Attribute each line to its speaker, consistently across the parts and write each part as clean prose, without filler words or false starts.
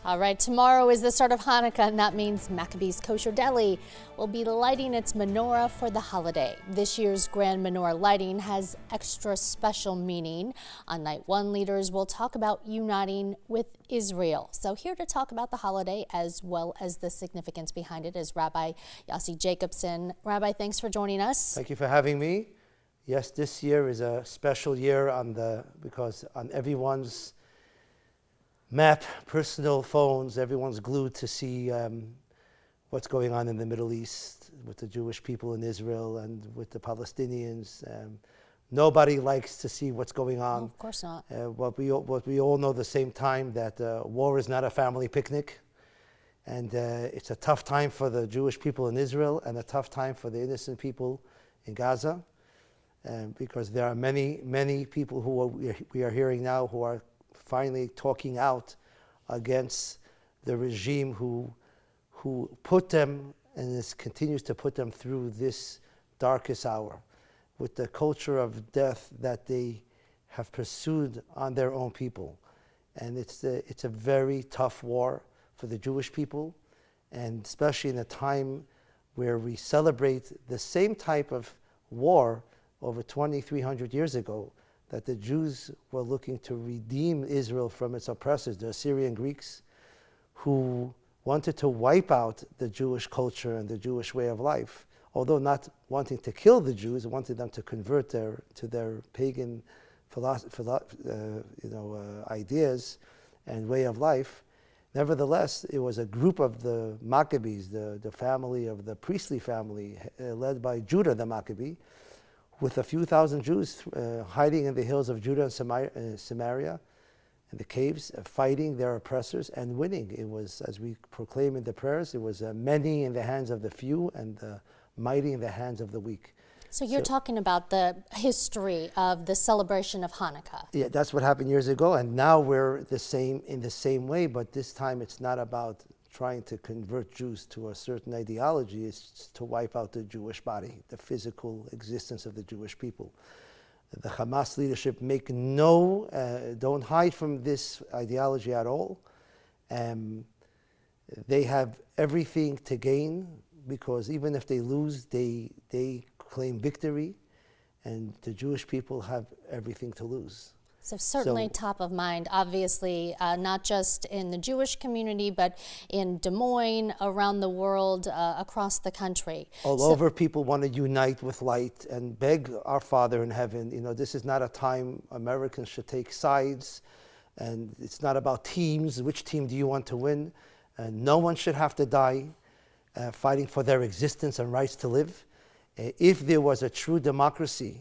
Speaker 1: All right, tomorrow is the start of Hanukkah, and that means Maccabees Kosher Deli will be lighting its menorah for the holiday. This year's grand menorah lighting has extra special meaning. On night one, leaders will talk about uniting with Israel. So here to talk about the holiday as well as the significance behind it is Rabbi Yossi Jacobson. Rabbi, thanks for joining us.
Speaker 2: Thank you for having me. Yes, this year is a special year because on everyone's map, personal phones, everyone's glued to see what's going on in the Middle East with the Jewish people in Israel and with the Palestinians. Nobody likes to see what's going on.
Speaker 1: No, of course not.
Speaker 2: What we all know at the same time, that war is not a family picnic. And it's a tough time for the Jewish people in Israel and a tough time for the innocent people in Gaza. Because there are many, many people we are hearing now who are finally talking out against the regime who put them and continues to put them through this darkest hour with the culture of death that they have pursued on their own people. And it's a very tough war for the Jewish people, and especially in a time where we celebrate the same type of war over 2,300 years ago, that the Jews were looking to redeem Israel from its oppressors, the Assyrian Greeks, who wanted to wipe out the Jewish culture and the Jewish way of life. Although not wanting to kill the Jews, wanted them to convert to their pagan ideas and way of life. Nevertheless, it was a group of the Maccabees, the family of the priestly family, led by Judah the Maccabee, with a few thousand Jews hiding in the hills of Judah and Samaria, in the caves, fighting their oppressors and winning. It was, as we proclaim in the prayers, it was many in the hands of the few and mighty in the hands of the weak.
Speaker 1: So you're talking about the history of the celebration of Hanukkah.
Speaker 2: Yeah, that's what happened years ago, and now we're in the same way, but this time it's not about trying to convert Jews to a certain ideology. Is to wipe out the Jewish body, the physical existence of the Jewish people. The Hamas leadership don't hide from this ideology at all. They have everything to gain, because even if they lose, they claim victory, and the Jewish people have everything to lose.
Speaker 1: So certainly top of mind, obviously, not just in the Jewish community, but in Des Moines, around the world, across the country.
Speaker 2: All over, people want to unite with light and beg our Father in heaven. This is not a time Americans should take sides, and it's not about teams. Which team do you want to win? No one should have to die fighting for their existence and rights to live. If there was a true democracy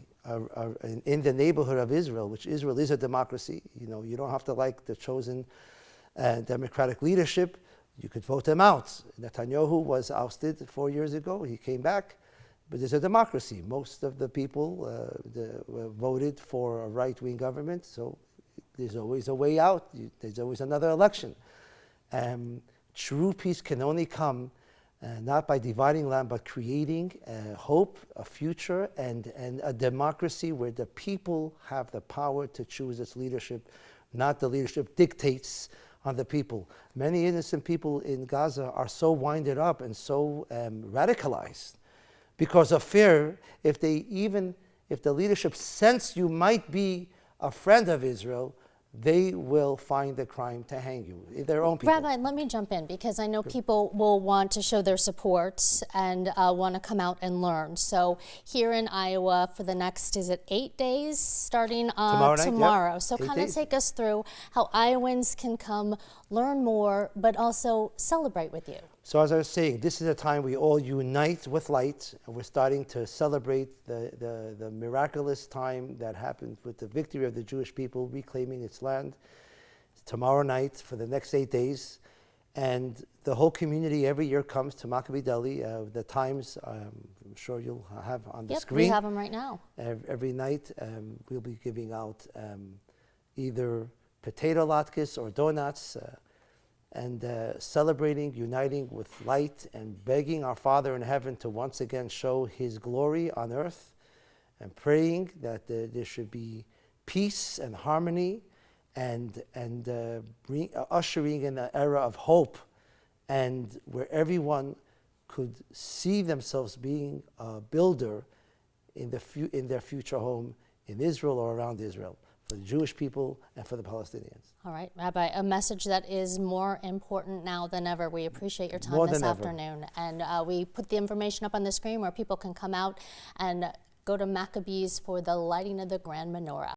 Speaker 2: in the neighborhood of Israel, which Israel is a democracy, you don't have to like the chosen democratic leadership. You could vote them out. Netanyahu was ousted 4 years ago. He came back, but there's a democracy. Most of the people voted for a right-wing government, so there's always a way out. There's always another election. True peace can only come not by dividing land, but creating hope, a future, and a democracy where the people have the power to choose its leadership, not the leadership dictates on the people. Many innocent people in Gaza are so winded up and so radicalized because of fear. If the leadership sense you might be a friend of Israel, they will find the crime to hang you, their own people.
Speaker 1: Rabbi, let me jump in, because I know people will want to show their support and want to come out and learn. So here in Iowa for the next, is it 8 days, starting tomorrow? Yep. So kind of take us through how Iowans can come learn more, but also celebrate with you.
Speaker 2: So as I was saying, this is a time we all unite with light, and we're starting to celebrate the miraculous time that happened with the victory of the Jewish people reclaiming its land. Tomorrow night for the next 8 days. And the whole community every year comes to Maccabee Deli. The times, I'm sure you'll have on the screen.
Speaker 1: We have them right now.
Speaker 2: Every night we'll be giving out either potato latkes or donuts, and celebrating, uniting with light, and begging our Father in heaven to once again show His glory on earth, and praying that there should be peace and harmony and ushering in an era of hope, and where everyone could see themselves being a builder in their future home in Israel or around Israel, for the Jewish people and for the Palestinians.
Speaker 1: All right, Rabbi, a message that is more important now than ever. We appreciate your time
Speaker 2: More
Speaker 1: this
Speaker 2: than ever.
Speaker 1: afternoon. And we put the information up on the screen where people can come out and go to Maccabees for the lighting of the Grand Menorah.